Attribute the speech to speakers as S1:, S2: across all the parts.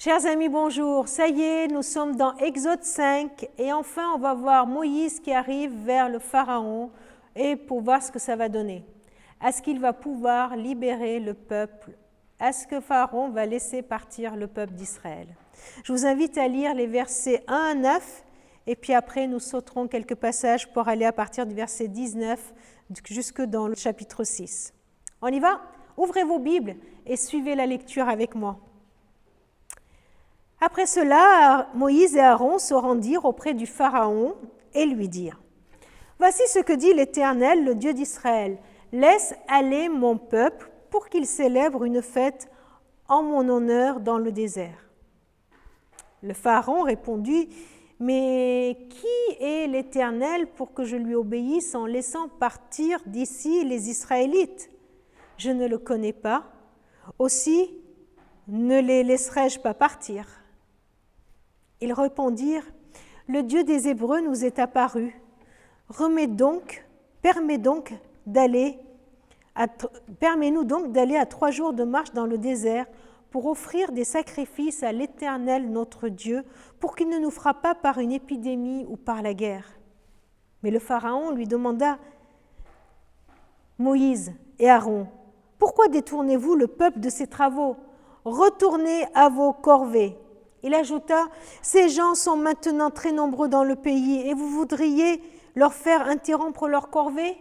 S1: Chers amis, bonjour. Ça y est, nous sommes dans Exode 5 et enfin on va voir Moïse qui arrive vers le Pharaon et pour voir ce que ça va donner. Est-ce qu'il va pouvoir libérer le peuple? Est-ce que Pharaon va laisser partir le peuple d'Israël? Je vous invite à lire les versets 1 à 9 et puis après nous sauterons quelques passages pour aller à partir du verset 19 jusque dans le chapitre 6. On y va? Ouvrez vos Bibles et suivez la lecture avec moi. Après cela, Moïse et Aaron se rendirent auprès du Pharaon et lui dirent : « Voici ce que dit l'Éternel, le Dieu d'Israël. Laisse aller mon peuple pour qu'il célèbre une fête en mon honneur dans le désert. » Le Pharaon répondit : « Mais qui est l'Éternel pour que je lui obéisse en laissant partir d'ici les Israélites ? Je ne le connais pas. Aussi, ne les laisserai-je pas partir ? » Ils répondirent : « Le Dieu des Hébreux nous est apparu. Permets-nous donc d'aller à 3 jours de marche dans le désert pour offrir des sacrifices à l'Éternel notre Dieu, pour qu'il ne nous frappe pas par une épidémie ou par la guerre. » Mais le Pharaon lui demanda : « Moïse et Aaron, pourquoi détournez-vous le peuple de ses travaux ? Retournez à vos corvées. » Il ajouta : « Ces gens sont maintenant très nombreux dans le pays et vous voudriez leur faire interrompre leur corvée ?»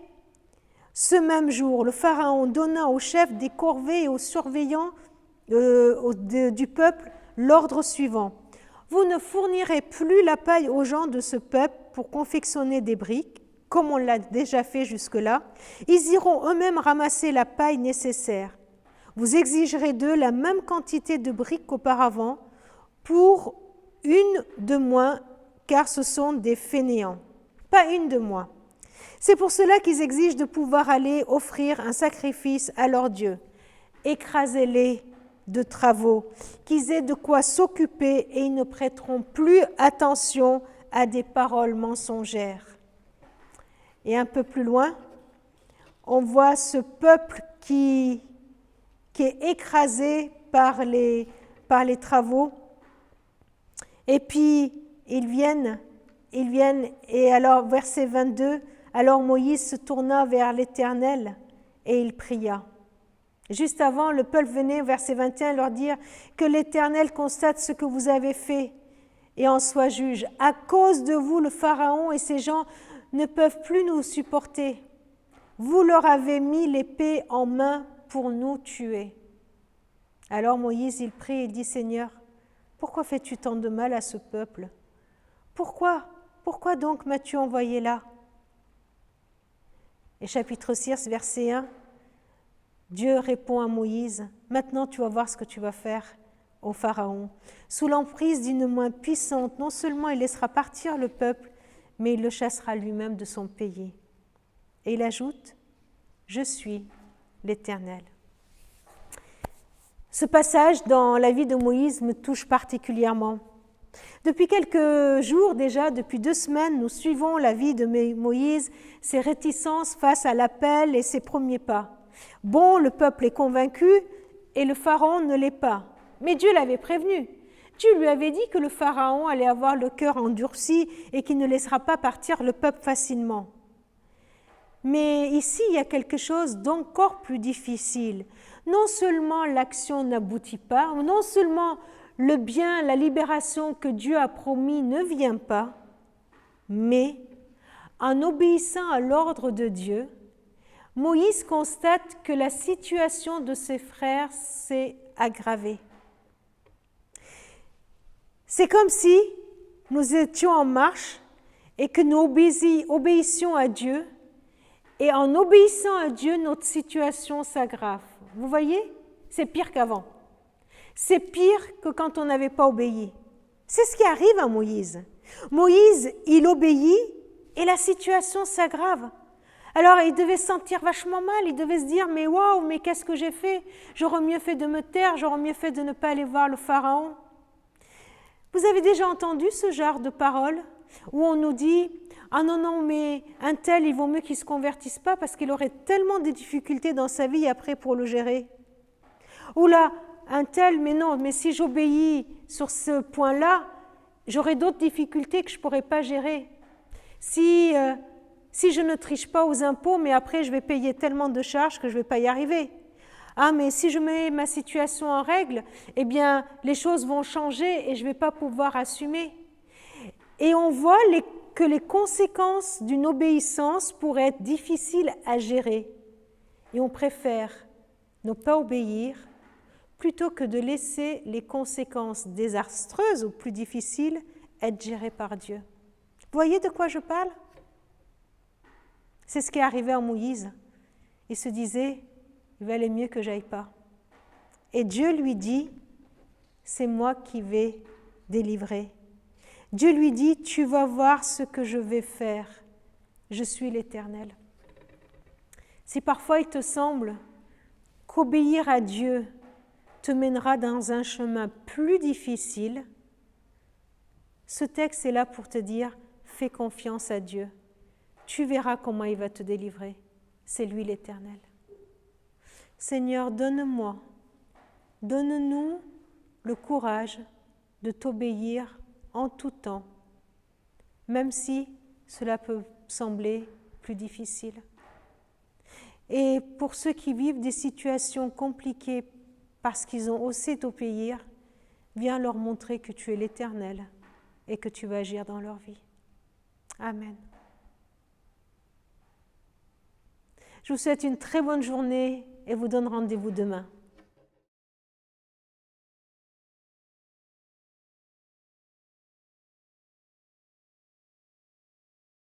S1: Ce même jour, le Pharaon donna aux chefs des corvées et aux surveillants du peuple l'ordre suivant : « Vous ne fournirez plus la paille aux gens de ce peuple pour confectionner des briques, comme on l'a déjà fait jusque-là. Ils iront eux-mêmes ramasser la paille nécessaire. Vous exigerez d'eux la même quantité de briques qu'auparavant, pour une de moins, car ce sont des fainéants. Pas une de moins. C'est pour cela qu'ils exigent de pouvoir aller offrir un sacrifice à leur Dieu. Écrasez-les de travaux, qu'ils aient de quoi s'occuper et ils ne prêteront plus attention à des paroles mensongères. » Et un peu plus loin, on voit ce peuple qui est écrasé par les travaux. Et puis, ils viennent, et alors, verset 22, « Alors Moïse se tourna vers l'Éternel et il pria. » Juste avant, le peuple venait, verset 21, leur dire « Que l'Éternel constate ce que vous avez fait et en soit juge. À cause de vous, le Pharaon et ses gens ne peuvent plus nous supporter. Vous leur avez mis l'épée en main pour nous tuer. » Alors Moïse, il prie et dit « Seigneur, pourquoi fais-tu tant de mal à ce peuple ? Pourquoi donc m'as-tu envoyé là ?» Et chapitre 6, verset 1, Dieu répond à Moïse : « Maintenant tu vas voir ce que tu vas faire au Pharaon. Sous l'emprise d'une main puissante, non seulement il laissera partir le peuple, mais il le chassera lui-même de son pays. » Et il ajoute : « Je suis l'Éternel. » Ce passage dans la vie de Moïse me touche particulièrement. Depuis quelques jours déjà, depuis 2 semaines, nous suivons la vie de Moïse, ses réticences face à l'appel et ses premiers pas. Bon, le peuple est convaincu et le Pharaon ne l'est pas. Mais Dieu l'avait prévenu. Dieu lui avait dit que le Pharaon allait avoir le cœur endurci et qu'il ne laissera pas partir le peuple facilement. Mais ici, il y a quelque chose d'encore plus difficile. Non seulement l'action n'aboutit pas, non seulement le bien, la libération que Dieu a promis ne vient pas, mais en obéissant à l'ordre de Dieu, Moïse constate que la situation de ses frères s'est aggravée. C'est comme si nous étions en marche et que nous obéissions à Dieu, et en obéissant à Dieu, notre situation s'aggrave. Vous voyez, c'est pire qu'avant. C'est pire que quand on n'avait pas obéi. C'est ce qui arrive à Moïse. Moïse, il obéit et la situation s'aggrave. Alors, il devait se sentir vachement mal. Il devait se dire, mais waouh, mais qu'est-ce que j'ai fait ? J'aurais mieux fait de me taire, j'aurais mieux fait de ne pas aller voir le Pharaon. Vous avez déjà entendu ce genre de paroles où on nous dit « Ah non, mais un tel, il vaut mieux qu'il ne se convertisse pas parce qu'il aurait tellement de difficultés dans sa vie après pour le gérer. » Ou là, un tel, mais non, mais si j'obéis sur ce point-là, j'aurai d'autres difficultés que je ne pourrai pas gérer. Si je ne triche pas aux impôts, mais après je vais payer tellement de charges que je ne vais pas y arriver. Ah, mais si je mets ma situation en règle, eh bien, les choses vont changer et je ne vais pas pouvoir assumer. Et on voit que les conséquences d'une obéissance pourraient être difficiles à gérer. Et on préfère ne pas obéir plutôt que de laisser les conséquences désastreuses ou plus difficiles être gérées par Dieu. Vous voyez de quoi je parle? C'est ce qui est arrivé à Moïse. Il se disait, il valait mieux que j'aille pas. Et Dieu lui dit, c'est moi qui vais délivrer. Dieu lui dit, tu vas voir ce que je vais faire. Je suis l'Éternel. Si parfois il te semble qu'obéir à Dieu te mènera dans un chemin plus difficile, ce texte est là pour te dire, fais confiance à Dieu. Tu verras comment il va te délivrer. C'est lui l'Éternel. Seigneur, donne-nous le courage de t'obéir en tout temps, même si cela peut sembler plus difficile. Et pour ceux qui vivent des situations compliquées parce qu'ils ont osé t'obéir, viens leur montrer que tu es l'Éternel et que tu vas agir dans leur vie. Amen. Je vous souhaite une très bonne journée et vous donne rendez-vous demain.